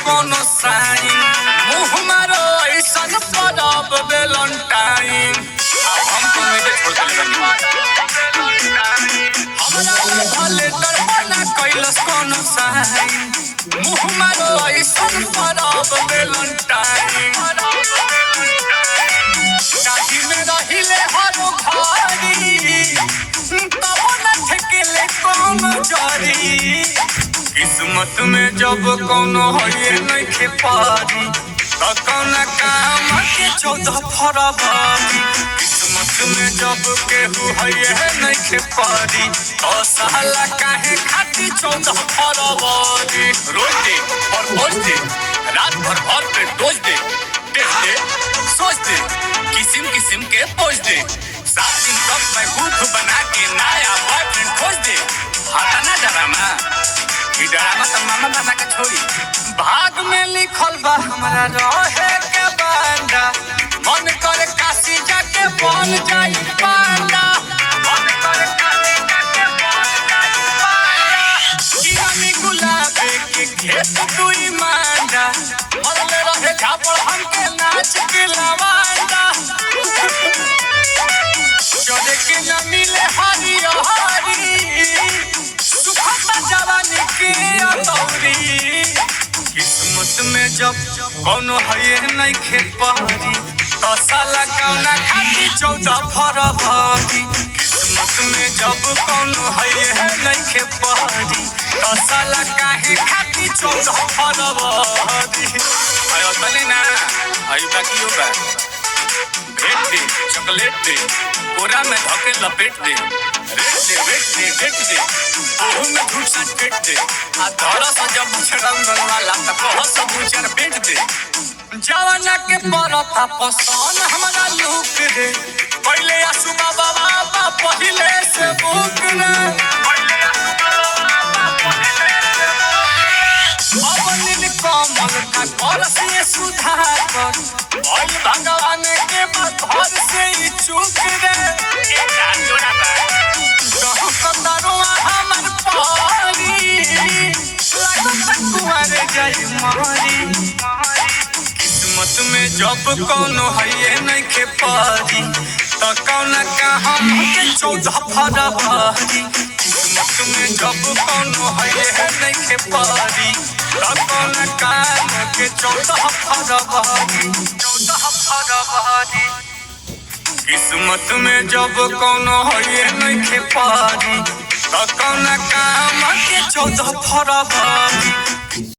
कोनो साइन मुँह मारो ऐसन परब वेलेंटाइन। अब हम तो नहीं छोड़ हमरा भले दरबाना कैलस कोनो साइन मुँह मारो ऐसन परब वेलेंटाइन। काठी में रहिले हरो भारी तब न ठेकेले कोनो जरी। किस्मत में जब कोनो है नइखे पारी त कौन काम के 14 फरवरी। किस्मत में जब केहू है नइखे पारी तो साला काहे खाती 14 फरवरी। रोज दे प्रपोज दे रात भर भर पे डोज दे टेस्ट दे सोच दे किस्म किस्म के पोज दे 7 दिन तक मैं भूख बना के नया बॉयफ्रेंड खोज दे। हटाना डरामा ई डरामा तो मामा बना के छोड़ी। भाग में लिखल बा हमरा रहे के बांडा मन करे काशी जाके बन जाई पांडा। मन करे काशी जाके बन जाई पांडा। किरानी गुलाबे के खेत दुई मांडा मरले रहे झापड़ हमके नाच के लवांडा। चले के न मिले हरी हरी सुखता जवानी के अतौरी। किस्मत में जब कोनो है नइखे पारी तो साला कौना खाती 14 फरवरी। किस्मत में जब कोनो है नइखे पारी तो साला काहे खाती 14 फरवरी। आयो तले ना आयो बाकी होगा भेट दे चॉकलेट दे कोरा में धके लपेट दे रेट दे वेट दे डेट दे ओहू में घुसा पेट दे आ धरा सा जब छड़ंगल वाला त कह सब उचर पेट दे। जवाना के परता पसंद हमरा लुक रे पहले आसु बाबा बाबा पहिले से बुक रे पहले आसु बाबा पहिले से अब नील कमल का कर से सुधार कर भई भगवान के घर से ही चूक रे। एक जोड़ा बा कहूं कतरुआ हमर पारी लागत कुंवर जाई मारी। किस्मत में जब कोनो है नइखे पारी त कौन का हमके 14 फरवरी। किस्मत में जब कोनो है नइखे पारी त कौन काम के 14 फरवरी 14 फरवरी। किस्मत में जब कोनो है नइखे पारी त कौन काम के 14 फरवरी।